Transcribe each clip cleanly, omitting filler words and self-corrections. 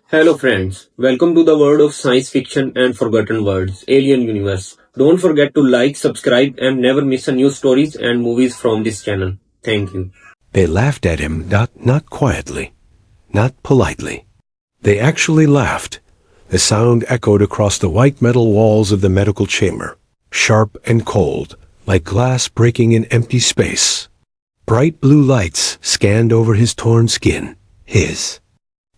Hello friends, welcome to the world of science fiction and forgotten words, Alien Universe. Don't forget to like, subscribe and never miss a new stories and movies from this channel. Thank you. They laughed at him, not quietly, not politely. They actually laughed. The sound echoed across the white metal walls of the medical chamber, sharp and cold, like glass breaking in empty space. Bright blue lights scanned over his torn skin, his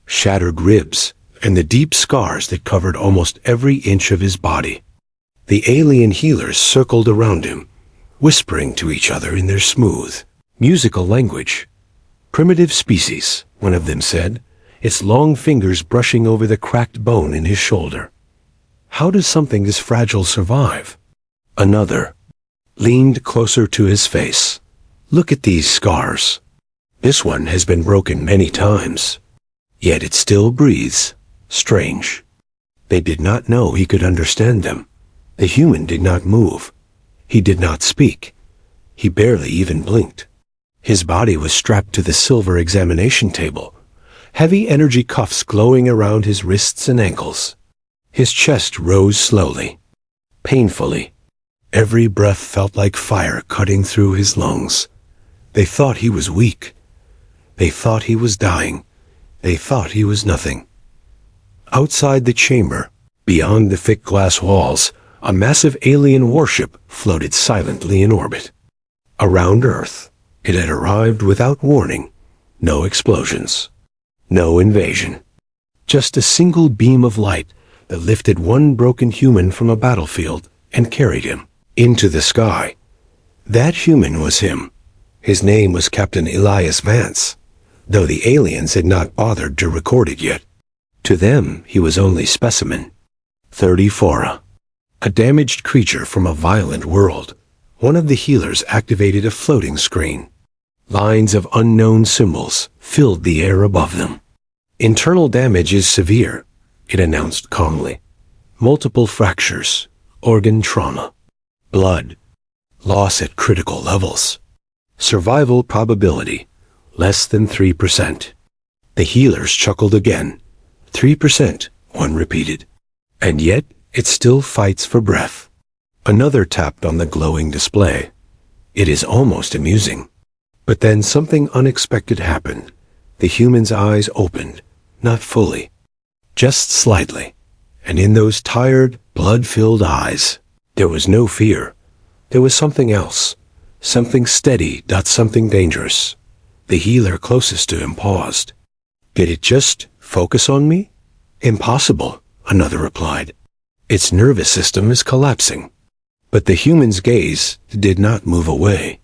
shattered ribs, and the deep scars that covered almost every inch of his body. The alien healers circled around him, whispering to each other in their smooth, musical language. Primitive species, one of them said, its long fingers brushing over the cracked bone in his shoulder. How does something this fragile survive? Another leaned closer to his face. Look at these scars. This one has been broken many times. Yet it still breathes. Strange. They did not know he could understand them. The human did not move. He did not speak. He barely even blinked. His body was strapped to the silver examination table, heavy energy cuffs glowing around his wrists and ankles. His chest rose slowly, painfully. Every breath felt like fire cutting through his lungs. They thought he was weak. They thought he was dying. They thought he was nothing. Outside the chamber, beyond the thick glass walls, a massive alien warship floated silently in orbit. Around Earth, it had arrived without warning. No explosions. No invasion. Just a single beam of light that lifted one broken human from a battlefield and carried him into the sky. That human was him. His name was Captain Elias Vance, though the aliens had not bothered to record it yet. To them, he was only specimen. 34. A damaged creature from a violent world. One of the healers activated a floating screen. Lines of unknown symbols filled the air above them. Internal damage is severe, it announced calmly. Multiple fractures, organ trauma, blood, loss at critical levels. Survival probability, less than 3%. The healers chuckled again. 3%, one repeated. And yet, it still fights for breath. Another tapped on the glowing display. It is almost amusing. But then something unexpected happened. The human's eyes opened, not fully, just slightly. And in those tired, blood-filled eyes, there was no fear. There was something else. Something steady, not something dangerous. The healer closest to him paused. Did it just focus on me? Impossible, another replied. Its nervous system is collapsing. But the human's gaze did not move away.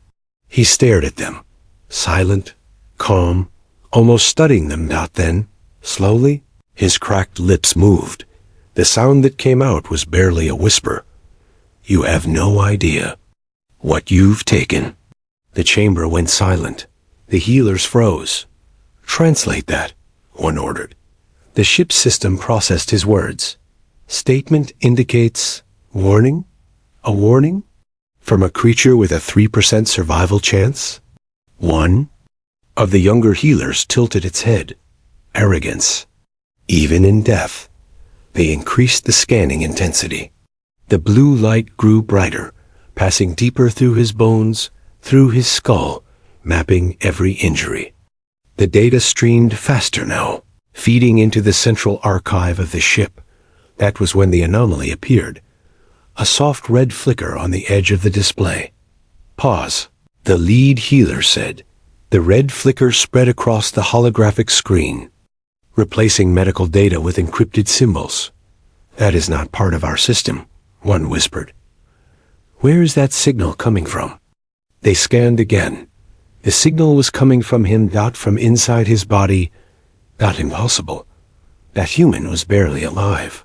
He stared at them, silent, calm, almost studying them. Then, slowly, his cracked lips moved. The sound that came out was barely a whisper. You have no idea what you've taken. The chamber went silent. The healers froze. Translate that, one ordered. The ship's system processed his words. Statement indicates warning? A warning? From a creature with a 3% survival chance? One of the younger healers tilted its head. Arrogance. Even in death. They increased the scanning intensity. The blue light grew brighter, passing deeper through his bones, through his skull, mapping every injury. The data streamed faster now, feeding into the central archive of the ship. That was when the anomaly appeared. A soft red flicker on the edge of the display. Pause, the lead healer said. The red flicker spread across the holographic screen, replacing medical data with encrypted symbols. That is not part of our system, one whispered. Where is that signal coming from? They scanned again. The signal was coming from him, from inside his body. Not impossible. That human was barely alive.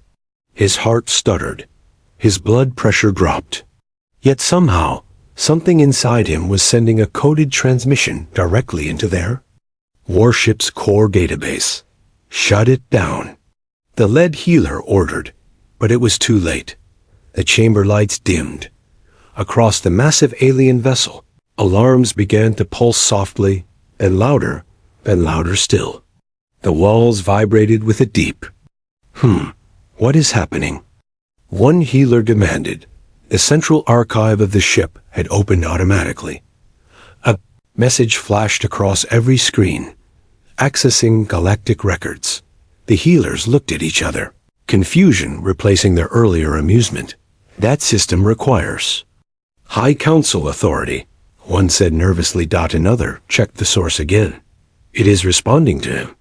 His heart stuttered. His blood pressure dropped. Yet somehow, something inside him was sending a coded transmission directly into their warship's core database. Shut it down. The lead healer ordered, but it was too late. The chamber lights dimmed. Across the massive alien vessel, alarms began to pulse softly, and louder still. The walls vibrated with a deep, what is happening? One healer demanded. The central archive of the ship had opened automatically. A message flashed across every screen, accessing galactic records. The healers looked at each other, confusion replacing their earlier amusement. That system requires High Council authority, one said nervously. Another checked the source again. It is responding to him.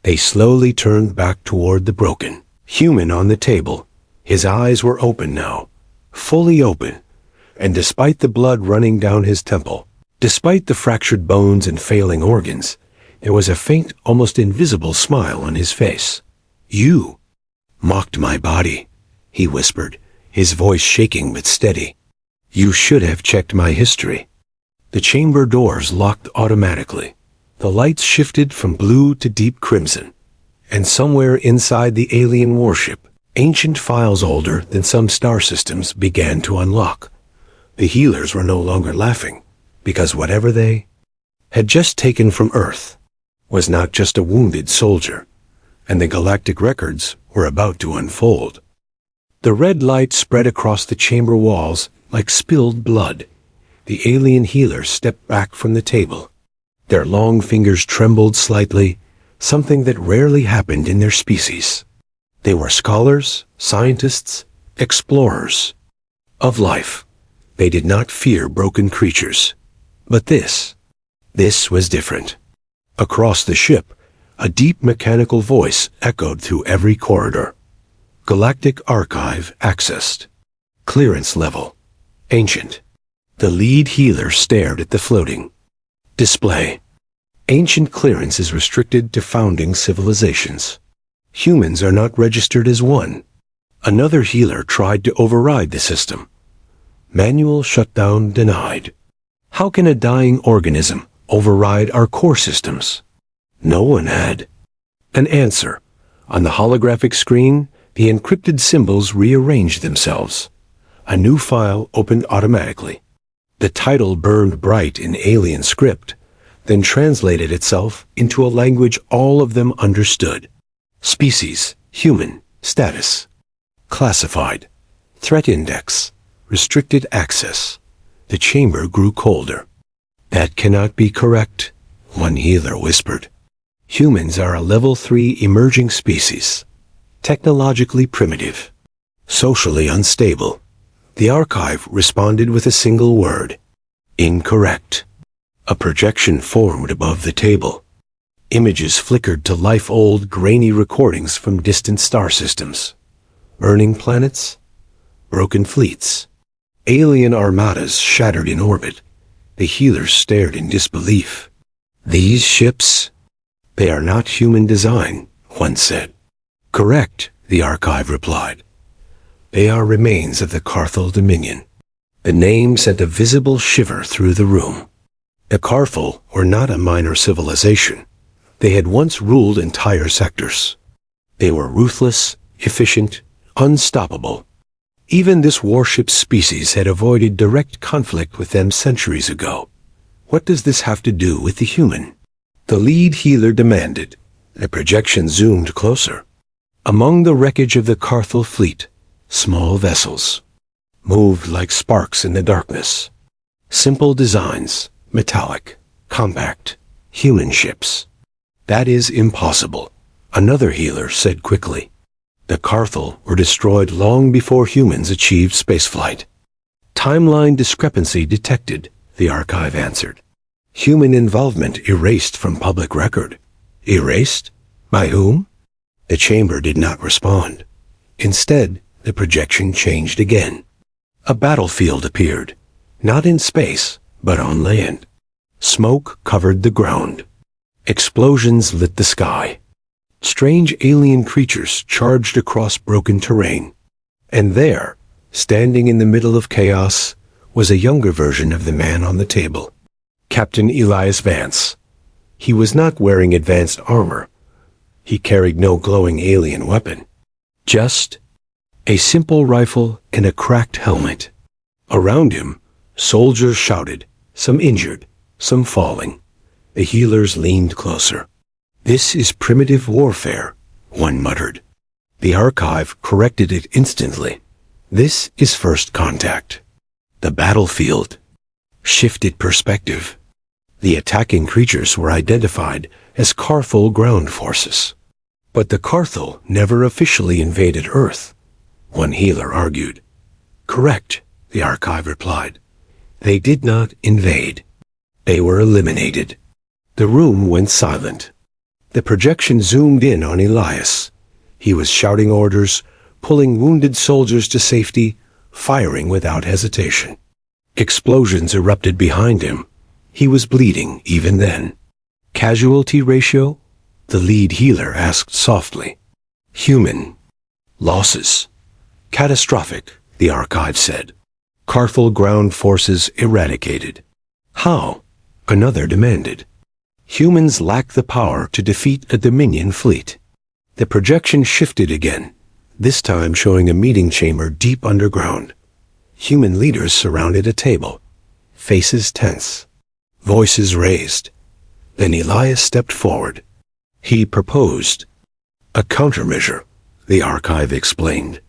They slowly turned back toward the broken human on the table. His eyes were open now, fully open, and despite the blood running down his temple, despite the fractured bones and failing organs, there was a faint, almost invisible smile on his face. You mocked my body, he whispered, his voice shaking but steady. You should have checked my history. The chamber doors locked automatically. The lights shifted from blue to deep crimson, and somewhere inside the alien warship, ancient files older than some star systems began to unlock. The healers were no longer laughing, because whatever they had just taken from Earth was not just a wounded soldier, and the galactic records were about to unfold. The red light spread across the chamber walls like spilled blood. The alien healers stepped back from the table. Their long fingers trembled slightly, something that rarely happened in their species. They were scholars, scientists, explorers of life. They did not fear broken creatures. But this was different. Across the ship, a deep mechanical voice echoed through every corridor. Galactic Archive accessed. Clearance level. Ancient. The lead healer stared at the floating display. Ancient clearance is restricted to founding civilizations. Humans are not registered as one. Another healer tried to override the system. Manual shutdown denied. How can a dying organism override our core systems? No one had an answer. On the holographic screen, the encrypted symbols rearranged themselves. A new file opened automatically. The title burned bright in alien script, then translated itself into a language all of them understood. Species, human, status, classified, threat index, restricted access. The chamber grew colder. That cannot be correct, one healer whispered. Humans are a level 3 emerging species, technologically primitive, socially unstable. The archive responded with a single word. Incorrect. A projection formed above the table. Images flickered to life-old, grainy recordings from distant star systems. Burning planets, broken fleets, alien armadas shattered in orbit. The healers stared in disbelief. These ships, they are not human design, one said. Correct, the archive replied. They are remains of the Carthel Dominion. The name sent a visible shiver through the room. The Carthel were not a minor civilization. They had once ruled entire sectors. They were ruthless, efficient, unstoppable. Even this warship species had avoided direct conflict with them centuries ago. What does this have to do with the human? The lead healer demanded. A projection zoomed closer. Among the wreckage of the Carthel fleet, small vessels moved like sparks in the darkness. Simple designs, metallic, compact, human ships. That is impossible, another healer said quickly. The Carthel were destroyed long before humans achieved spaceflight. Timeline discrepancy detected, the archive answered. Human involvement erased from public record. Erased? By whom? The chamber did not respond. Instead, the projection changed again. A battlefield appeared, not in space, but on land. Smoke covered the ground. Explosions lit the sky. Strange alien creatures charged across broken terrain. And there, standing in the middle of chaos, was a younger version of the man on the table. Captain Elias Vance. He was not wearing advanced armor. He carried no glowing alien weapon. Just a simple rifle and a cracked helmet. Around him, soldiers shouted, some injured, some falling. The healers leaned closer. This is primitive warfare, one muttered. The archive corrected it instantly. This is first contact. The battlefield shifted perspective. The attacking creatures were identified as Carthel ground forces. But the Carthel never officially invaded Earth, one healer argued. Correct, the archive replied. They did not invade. They were eliminated. The room went silent. The projection zoomed in on Elias. He was shouting orders, pulling wounded soldiers to safety, firing without hesitation. Explosions erupted behind him. He was bleeding even then. Casualty ratio? The lead healer asked softly. Human. Losses. Catastrophic, the archive said. Carthel ground forces eradicated. How? Another demanded. Humans lack the power to defeat a Dominion fleet. The projection shifted again, this time showing a meeting chamber deep underground. Human leaders surrounded a table, faces tense, voices raised. Then Elias stepped forward. He proposed a countermeasure, the archive explained.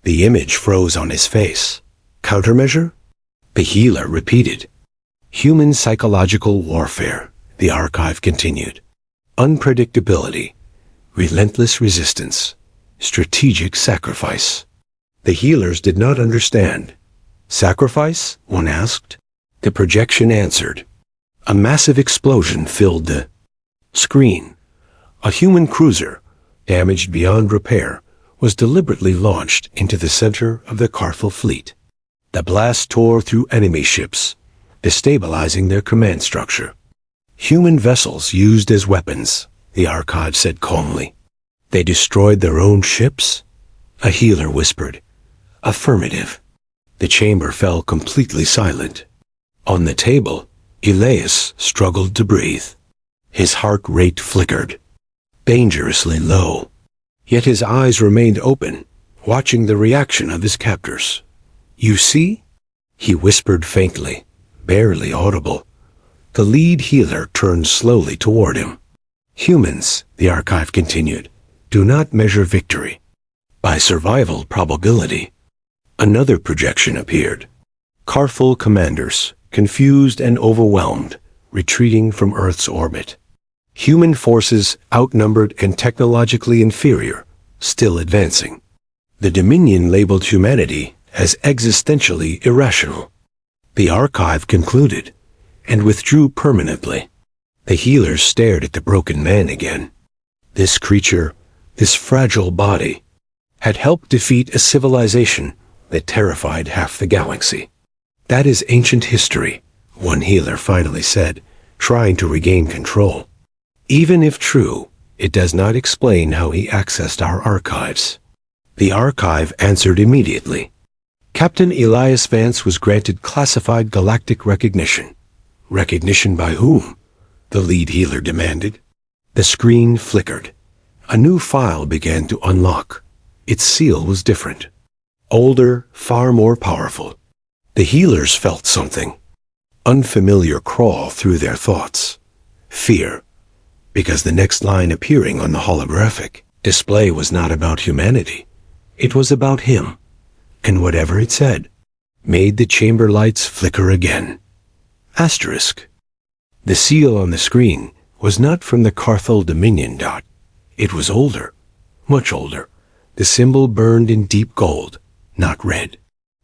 The image froze on his face. Countermeasure? The healer repeated. Human psychological warfare, the archive continued. Unpredictability, relentless resistance, strategic sacrifice. The healers did not understand. Sacrifice? One asked. The projection answered. A massive explosion filled the screen. A human cruiser, damaged beyond repair, was deliberately launched into the center of the Carthel fleet. The blast tore through enemy ships, destabilizing their command structure. Human vessels used as weapons, the archive said calmly. They destroyed their own ships? A healer whispered. Affirmative. The chamber fell completely silent. On the table, Elias struggled to breathe. His heart rate flickered, dangerously low. Yet his eyes remained open, watching the reaction of his captors. You see? He whispered faintly, barely audible. The lead healer turned slowly toward him. Humans, the archive continued, do not measure victory by survival probability. Another projection appeared. Carthel commanders, confused and overwhelmed, retreating from Earth's orbit. Human forces outnumbered and technologically inferior, still advancing. The Dominion labeled humanity as existentially irrational. The archive concluded, and withdrew permanently. The healers stared at the broken man again. This creature, this fragile body, had helped defeat a civilization that terrified half the galaxy. That is ancient history, one healer finally said, trying to regain control. Even if true, it does not explain how he accessed our archives. The archive answered immediately. Captain Elias Vance was granted classified galactic recognition. Recognition by whom? The lead healer demanded. The screen flickered. A new file began to unlock. Its seal was different. Older, far more powerful. The healers felt something. Unfamiliar crawl through their thoughts. Fear. Because the next line appearing on the holographic display was not about humanity. It was about him. And whatever it said made the chamber lights flicker again. Asterisk. The seal on the screen was not from the Carthel Dominion dot. It was older, much older. The symbol burned in deep gold, not red.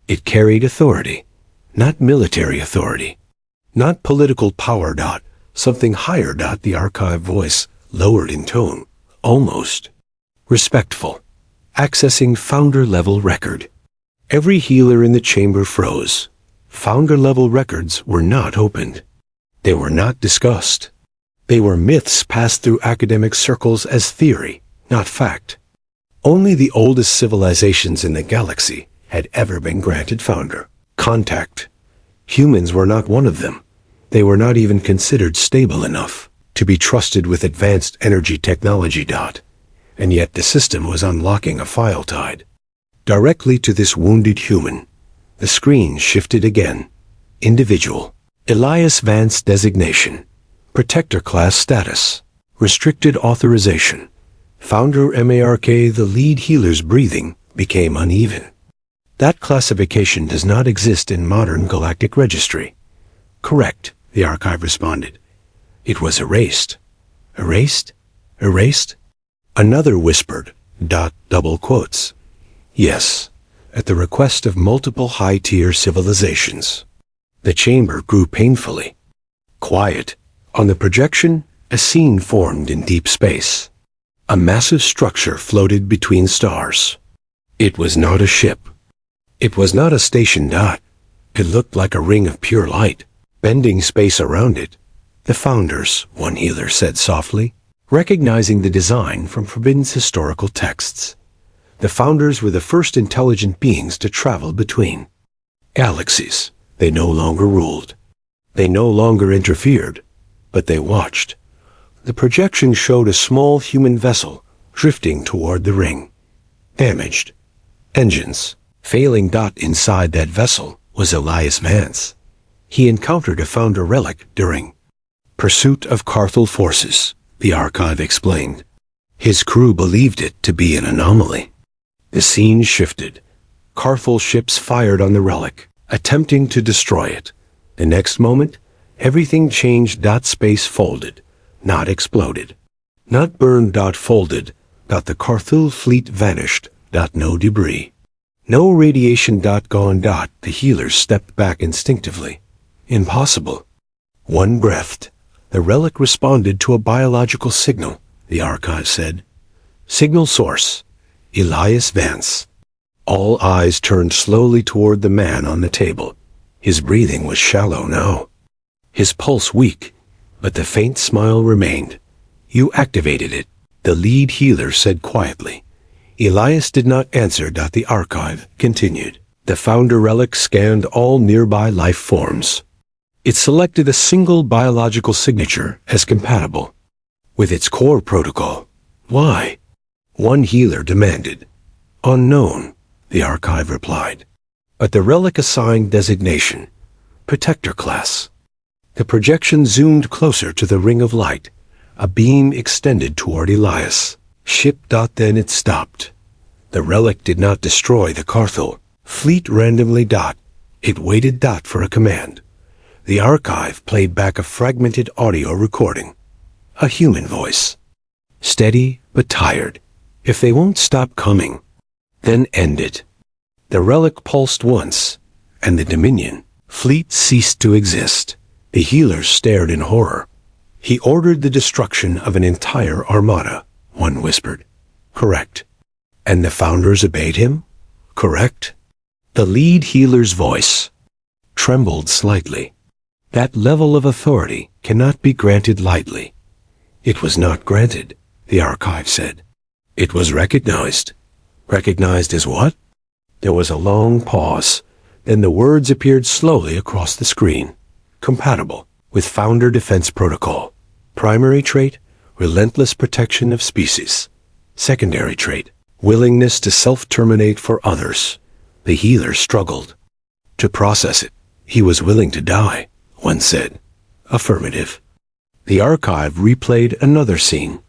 It carried authority, not military authority, not political power dot, something higher dot. The archive voice lowered in tone, almost respectful, accessing founder-level record. Every healer in the chamber froze. Founder-level records were not opened. They were not discussed. They were myths passed through academic circles as theory, not fact. Only the oldest civilizations in the galaxy had ever been granted founder contact. Humans were not one of them. They were not even considered stable enough to be trusted with advanced energy technology dot. And yet the system was unlocking a file tied directly to this wounded human. The screen shifted again. Individual. Elias Vance designation. Protector class status. Restricted authorization. Founder MARK, the lead healer's breathing became uneven. That classification does not exist in modern galactic registry. Correct, the archive responded. It was erased. Erased? Erased? Another whispered, double quotes. Yes, at the request of multiple high-tier civilizations. The chamber grew painfully quiet. On the projection, a scene formed in deep space. A massive structure floated between stars. It was not a ship. It was not a station dot. It looked like a ring of pure light, bending space around it. The founders, one healer said softly, recognizing the design from Forbidden's historical texts. The founders were the first intelligent beings to travel between galaxies. They no longer ruled. They no longer interfered, but they watched. The projection showed a small human vessel drifting toward the ring. Damaged. Engines. Failing. Inside that vessel was Elias Vance. He encountered a founder relic during pursuit of Carthel forces, the archive explained. His crew believed it to be an anomaly. The scene shifted. Carthel ships fired on the relic, attempting to destroy it. The next moment, everything changed. Space folded, not exploded. Not burned. Folded. The Carthel fleet vanished. No debris. No radiation. Gone. The healers stepped back instinctively. Impossible. One breathed. The relic responded to a biological signal, the archive said. Signal source. Elias Vance. All eyes turned slowly toward the man on the table. His breathing was shallow now. His pulse weak, but the faint smile remained. You activated it, the lead healer said quietly. Elias did not answer. The archive continued. The founder relic scanned all nearby life forms. It selected a single biological signature as compatible with its core protocol. Why? One healer demanded. Unknown, the archive replied. But the relic assigned designation, Protector Class. The projection zoomed closer to the ring of light. A beam extended toward Elias. Ship. Then it stopped. The relic did not destroy the Carthel fleet randomly. It waited. For a command. The archive played back a fragmented audio recording. A human voice. Steady but tired. If they won't stop coming, then end it. The relic pulsed once, and the Dominion fleet ceased to exist. The healers stared in horror. He ordered the destruction of an entire armada, one whispered. Correct. And the founders obeyed him? Correct. The lead healer's voice trembled slightly. That level of authority cannot be granted lightly. It was not granted, the archive said. It was recognized. Recognized as what? There was a long pause. Then the words appeared slowly across the screen. Compatible with Founder Defense Protocol. Primary trait, relentless protection of species. Secondary trait, willingness to self-terminate for others. The healer struggled to process it. He was willing to die, one said. Affirmative. The archive replayed another scene.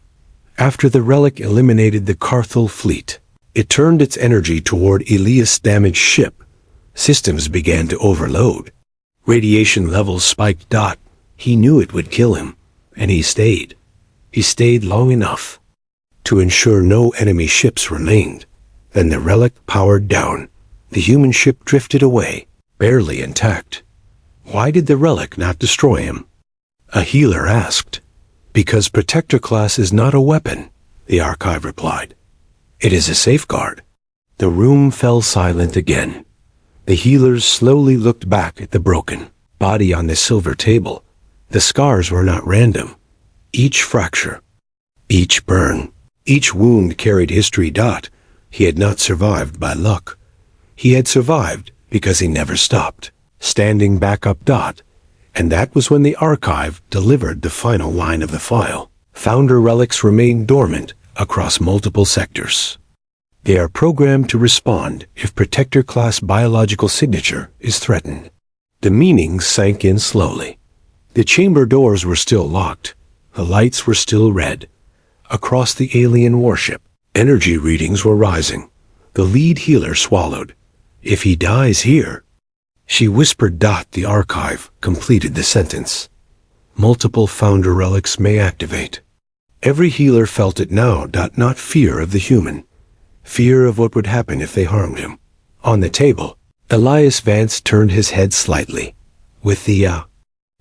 After the relic eliminated the Carthel fleet, it turned its energy toward Elias' damaged ship. Systems began to overload. Radiation levels spiked. He knew it would kill him, and he stayed. He stayed long enough to ensure no enemy ships remained. Then the relic powered down. The human ship drifted away, barely intact. Why did the relic not destroy him? A healer asked. Because Protector Class is not a weapon, the archive replied. It is a safeguard. The room fell silent again. The healers slowly looked back at the broken body on the silver table. The scars were not random. Each fracture, each burn, each wound carried history. He had not survived by luck. He had survived because he never stopped, standing back up. And that was when the archive delivered the final line of the file. Founder relics remain dormant across multiple sectors. They are programmed to respond if Protector Class biological signature is threatened. The meaning sank in slowly. The chamber doors were still locked. The lights were still red. Across the alien warship, energy readings were rising. The lead healer swallowed. If he dies here, she whispered. The archive completed the sentence. Multiple founder relics may activate. Every healer felt it now. Not fear of the human. Fear of what would happen if they harmed him. On the table, Elias Vance turned his head slightly. With the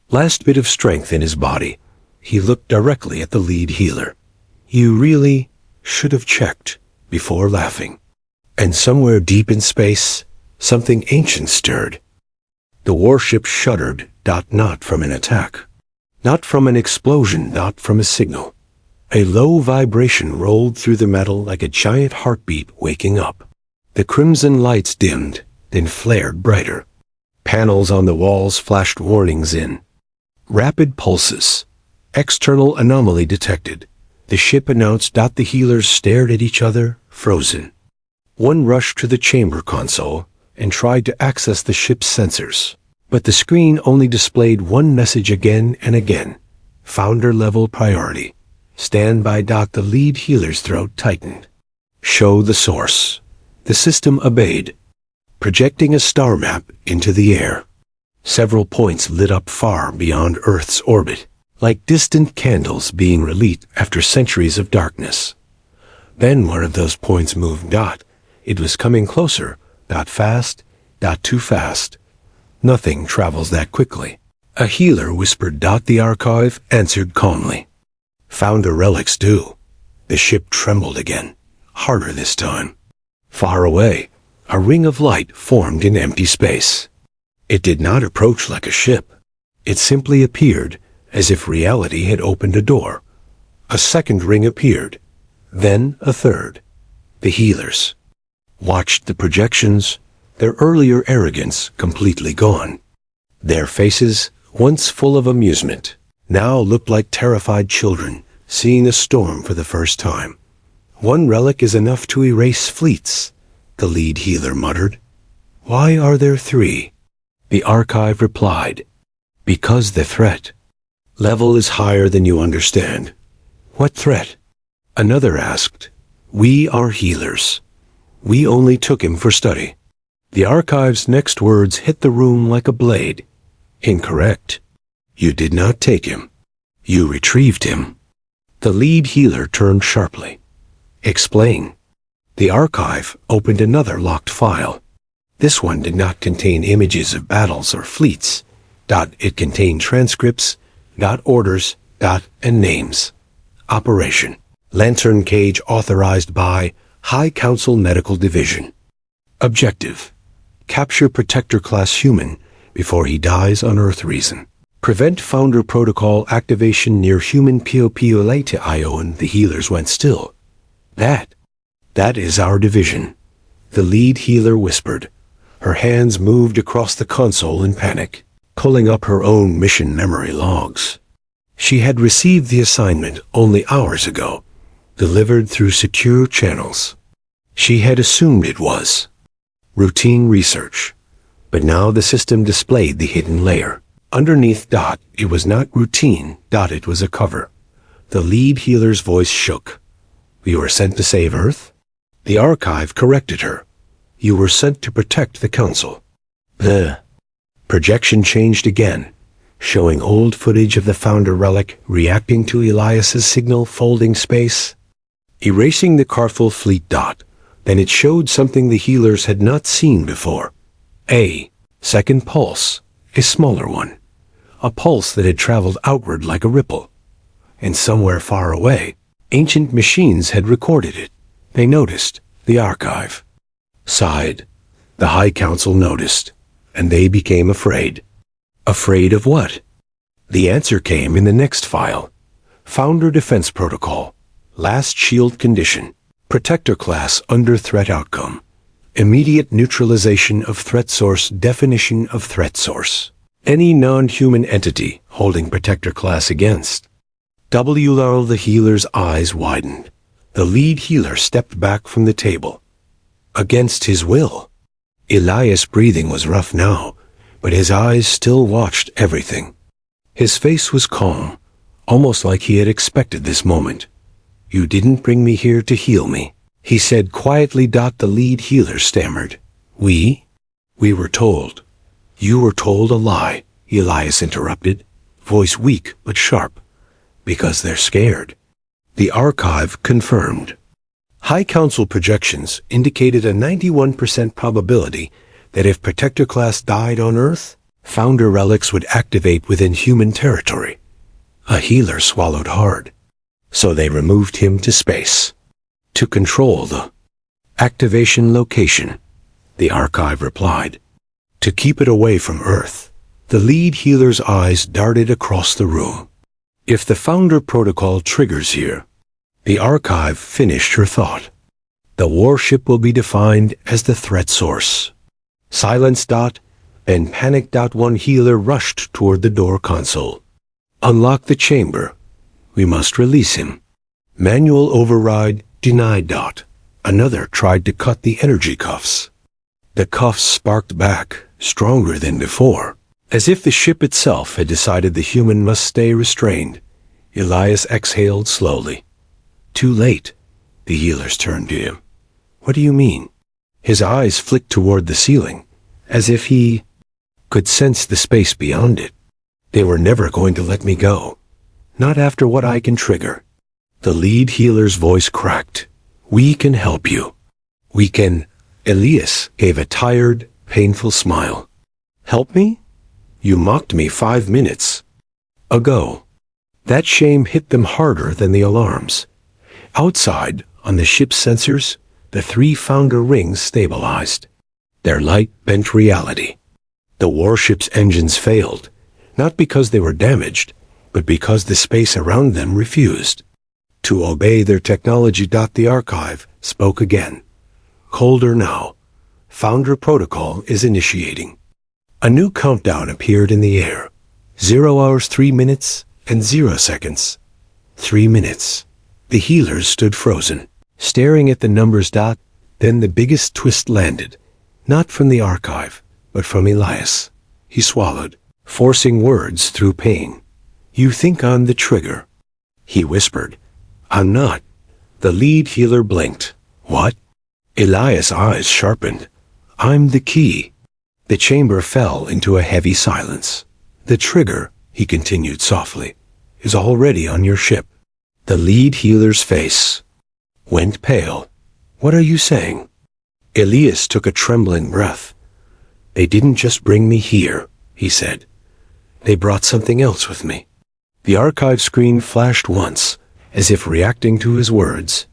last bit of strength in his body, he looked directly at the lead healer. You really should have checked before laughing. And somewhere deep in space, something ancient stirred. The warship shuddered. Not from an attack. Not from an explosion. Not from a signal. A low vibration rolled through the metal like a giant heartbeat waking up. The crimson lights dimmed, then flared brighter. Panels on the walls flashed warnings in. Rapid pulses. External anomaly detected. The ship announced. The healers stared at each other, frozen. One rushed to the chamber console and tried to access the ship's sensors. But the screen only displayed one message again and again. Founder-level priority. Stand by. The lead healer's throat tightened. Show the source. The system obeyed, projecting a star map into the air. Several points lit up far beyond Earth's orbit, like distant candles being relit after centuries of darkness. Then one of those points moved. It was coming closer. Fast. Too fast. Nothing travels that quickly. A healer whispered. The archive answered calmly. Founder relics do. The ship trembled again, harder this time. Far away, a ring of light formed in empty space. It did not approach like a ship. It simply appeared as if reality had opened a door. A second ring appeared, then a third. The healers watched the projections, their earlier arrogance completely gone. Their faces, once full of amusement, now looked like terrified children seeing a storm for the first time. One relic is enough to erase fleets, the lead healer muttered. Why are there three? The archive replied. Because the threat level is higher than you understand. What threat? Another asked. We are healers. We only took him for study. The archive's next words hit the room like a blade. Incorrect. You did not take him. You retrieved him. The lead healer turned sharply. Explain. The archive opened another locked file. This one did not contain images of battles or fleets. It contained transcripts, orders, and names. Operation. Lantern Cage authorized by High Council Medical Division. Objective. Capture Protector Class Human before he dies on Earth reason. Prevent Founder Protocol activation near human Io. The healers went still. That is our division. The lead healer whispered. Her hands moved across the console in panic, pulling up her own mission memory logs. She had received the assignment only hours ago, delivered through secure channels. She had assumed it was routine research, but now the system displayed the hidden layer. Underneath. It was not routine. It was a cover. The lead healer's voice shook. You were sent to save Earth? The archive corrected her. You were sent to protect the Council. The projection changed again, showing old footage of the Founder relic reacting to Elias's signal folding space, erasing the Carthel fleet. Then it showed something the healers had not seen before. A second pulse, a smaller one. A pulse that had traveled outward like a ripple. And somewhere far away, ancient machines had recorded it. They noticed. The archive sighed. The High Council noticed, and they became afraid. Afraid of what? The answer came in the next file. Founder Defense Protocol. Last shield condition. Protector class under threat outcome. Immediate neutralization of threat source. Definition of threat source. Any non-human entity holding Protector class against. The healer's eyes widened. The lead healer stepped back from the table. Against his will. Elias' breathing was rough now, but his eyes still watched everything. His face was calm, almost like he had expected this moment. "You didn't bring me here to heal me," he said quietly. The lead healer stammered. We were told." "You were told a lie," Elias interrupted, voice weak but sharp. "Because they're scared." The archive confirmed. High Council projections indicated a 91% probability that if Protector Class died on Earth, Founder relics would activate within human territory. A healer swallowed hard. So they removed him to space. To control the activation location, the archive replied. To keep it away from Earth. The lead healer's eyes darted across the room. If the Founder protocol triggers here, the archive finished her thought. The warship will be defined as the threat source. Silence. And panic. One healer rushed toward the door console. Unlock the chamber. We must release him. Manual override denied. Another tried to cut the energy cuffs. The cuffs sparked back, stronger than before, as if the ship itself had decided the human must stay restrained. Elias exhaled slowly. Too late. The healers turned to him. What do you mean? His eyes flicked toward the ceiling, as if he could sense the space beyond it. They were never going to let me go. Not after what I can trigger. The lead healer's voice cracked. We can help you. We can. Elias gave a tired, painful smile. Help me? You mocked me 5 minutes ago. That shame hit them harder than the alarms. Outside, on the ship's sensors, the 3 Founder rings stabilized. Their light bent reality. The warship's engines failed, not because they were damaged, but because the space around them refused to obey their technology. The archive spoke again. Colder now. Founder protocol is initiating. A new countdown appeared in the air. 0 hours 3 minutes and 0 seconds. 3 minutes. The healers stood frozen, staring at the numbers. Then the biggest twist landed. Not from the archive, but from Elias. He swallowed, forcing words through pain. You think I'm the trigger? He whispered. I'm not. The lead healer blinked. What? Elias' eyes sharpened. I'm the key. The chamber fell into a heavy silence. The trigger, he continued softly, is already on your ship. The lead healer's face went pale. What are you saying? Elias took a trembling breath. They didn't just bring me here, he said. They brought something else with me. The archive screen flashed once, as if reacting to his words.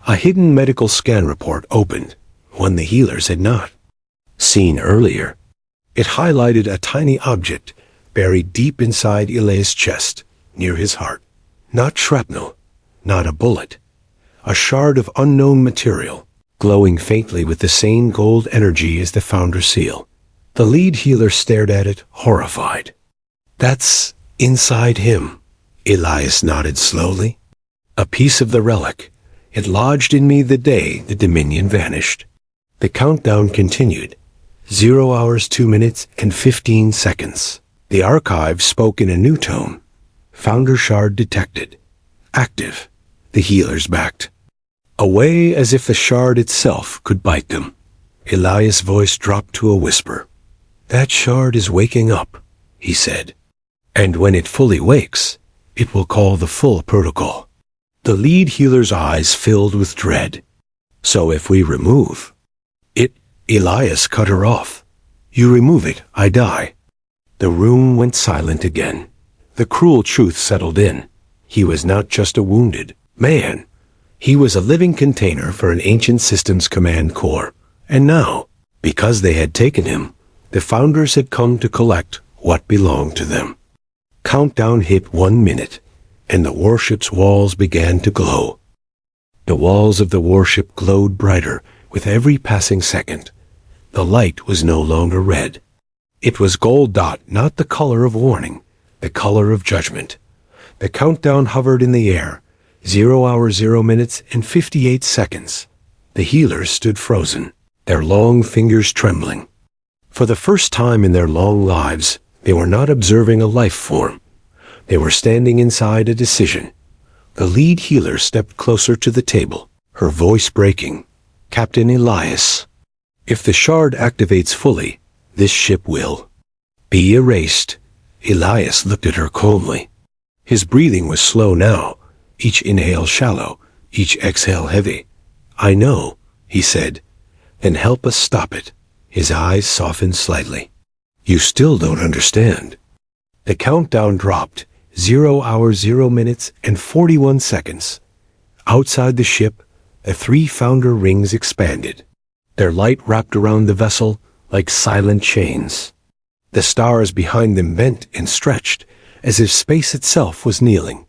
A hidden medical scan report opened, one the healers had not seen earlier. It highlighted a tiny object buried deep inside Elias' chest, near his heart. Not shrapnel, not a bullet. A shard of unknown material, glowing faintly with the same gold energy as the Founder seal. The lead healer stared at it, horrified. That's inside him. Elias nodded slowly. A piece of the relic. It lodged in me the day the Dominion vanished. The countdown continued. 0 hours 2 minutes and 15 seconds. The archive spoke in a new tone. Founder shard detected. Active. The healers backed away as if the shard itself could bite them. Elias' voice dropped to a whisper. That shard is waking up, he said. And when it fully wakes, it will call the full protocol. The lead healer's eyes filled with dread. So if we remove it, Elias cut her off. You remove it, I die. The room went silent again. The cruel truth settled in. He was not just a wounded man. He was a living container for an ancient systems command core. And now, because they had taken him, the Founders had come to collect what belonged to them. Countdown hit 1 minute, and the warship's walls began to glow. The walls of the warship glowed brighter with every passing second. The light was no longer red. It was gold. Not the color of warning, the color of judgment. The countdown hovered in the air. 0 hours 0 minutes and 58 seconds. The healers stood frozen, their long fingers trembling. For the first time in their long lives, they were not observing a life form. They were standing inside a decision. The lead healer stepped closer to the table, her voice breaking. Captain Elias, if the shard activates fully, this ship will be erased. Elias looked at her calmly. His breathing was slow now, each inhale shallow, each exhale heavy. I know, he said. Then help us stop it. His eyes softened slightly. You still don't understand. The countdown dropped. 0 hours, 0 minutes, and 41 seconds. Outside the ship, the 3 founder rings expanded. Their light wrapped around the vessel like silent chains. The stars behind them bent and stretched, as if space itself was kneeling.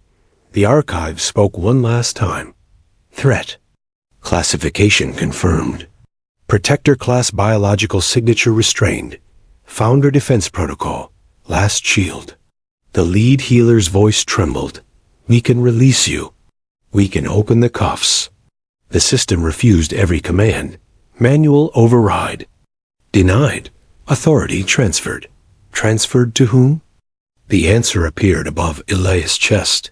The archive spoke one last time. Threat. Classification confirmed. Protector class biological signature restrained. Founder defense protocol. Last shield. The lead healer's voice trembled. We can release you. We can open the cuffs. The system refused every command. Manual override. Denied. Authority transferred. Transferred to whom? The answer appeared above Elias' chest.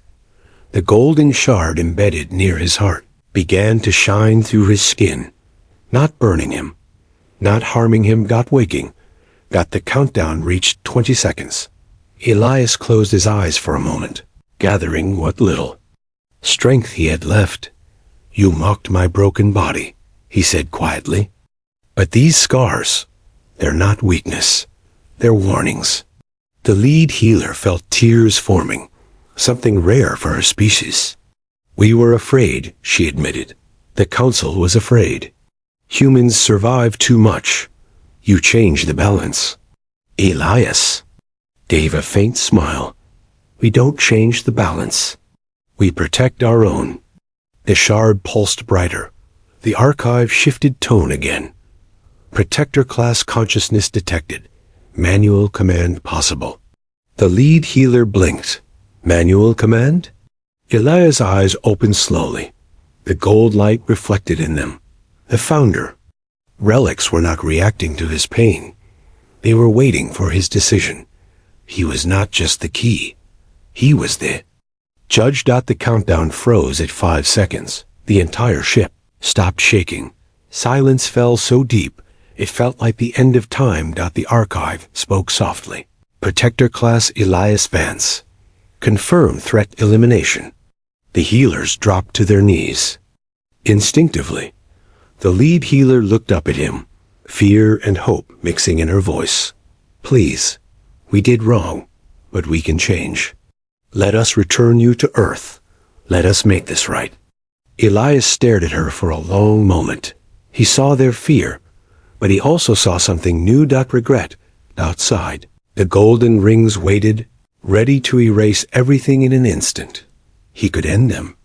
The golden shard embedded near his heart began to shine through his skin. Not burning him. Not harming him. Got waking. Got the countdown reached 20 seconds. Elias closed his eyes for a moment, gathering what little strength he had left. You mocked my broken body, he said quietly. But these scars, they're not weakness. They're warnings. The lead healer felt tears forming, something rare for her species. We were afraid, she admitted. The council was afraid. Humans survive too much. You change the balance. Elias gave a faint smile. We don't change the balance. We protect our own. The shard pulsed brighter. The archive shifted tone again. Protector class consciousness detected. Manual command possible. The lead healer blinked. Manual command? Elias' eyes opened slowly. The gold light reflected in them. The founder. Relics were not reacting to his pain. They were waiting for his decision. He was not just the key. He was the judge. The countdown froze at 5 seconds. The entire ship stopped shaking. Silence fell so deep, it felt like the end of time. The archive spoke softly. Protector class Elias Vance. Confirm threat elimination. The healers dropped to their knees. Instinctively, the lead healer looked up at him, fear and hope mixing in her voice. Please. We did wrong, but we can change. Let us return you to Earth. Let us make this right. Elias stared at her for a long moment. He saw their fear, but he also saw something new. Regret. Outside, the golden rings waited, ready to erase everything in an instant. He could end them.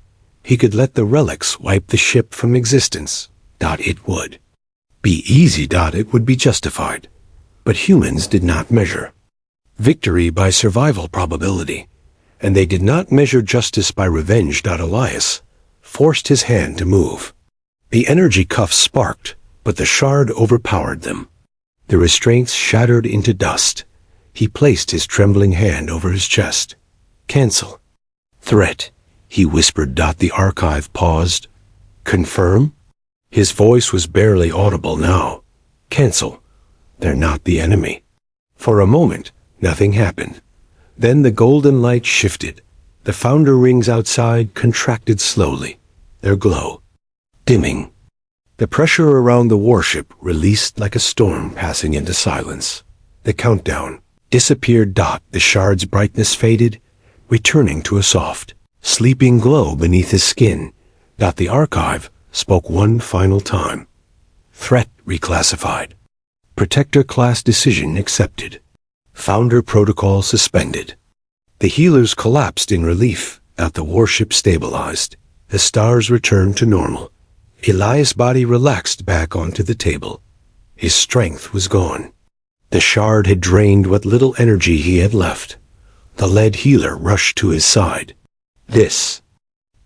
He could let the relics wipe the ship from existence. It would be easy. It would be justified. But humans did not measure victory by survival probability, and they did not measure justice by revenge. Elias forced his hand to move. The energy cuffs sparked, but the shard overpowered them. The restraints shattered into dust. He placed his trembling hand over his chest. Cancel. Threat, he whispered. The archive paused. Confirm? His voice was barely audible now. Cancel. They're not the enemy. For a moment, nothing happened. Then the golden light shifted. The founder rings outside contracted slowly, their glow dimming. The pressure around the warship released like a storm passing into silence. The countdown disappeared. The shard's brightness faded, returning to a soft, sleeping glow beneath his skin. The archive spoke one final time. Threat reclassified. Protector class decision accepted. Founder protocol suspended. The healers collapsed in relief. The warship stabilized. The stars returned to normal. Elias' body relaxed back onto the table. His strength was gone. The shard had drained what little energy he had left. The lead healer rushed to his side. This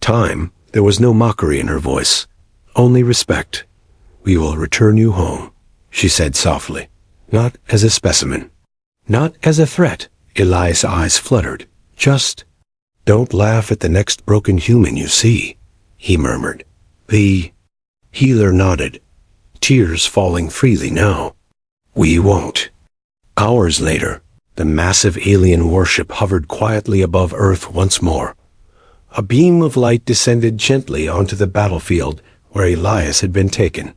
time, there was no mockery in her voice, only respect. We will return you home, she said softly. Not as a specimen. Not as a threat. Elias' eyes fluttered. Just Don't laugh at the next broken human you see, he murmured. The healer nodded, tears falling freely now. We won't. Hours later, the massive alien warship hovered quietly above Earth once more. A beam of light descended gently onto the battlefield where Elias had been taken.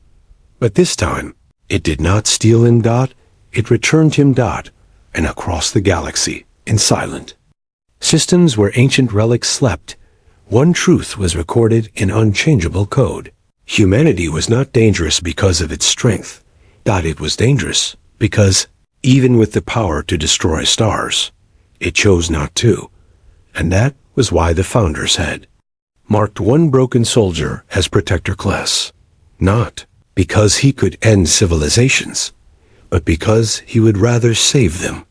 But this time, it did not steal him, Dot. It returned him, Dot, and across the galaxy, in silent. Systems where ancient relics slept, one truth was recorded in unchangeable code. Humanity was not dangerous because of its strength. Dot, it was dangerous because, even with the power to destroy stars, it chose not to. And that was why the Founders had marked one broken soldier as Protector Class. Not because he could end civilizations, but because he would rather save them.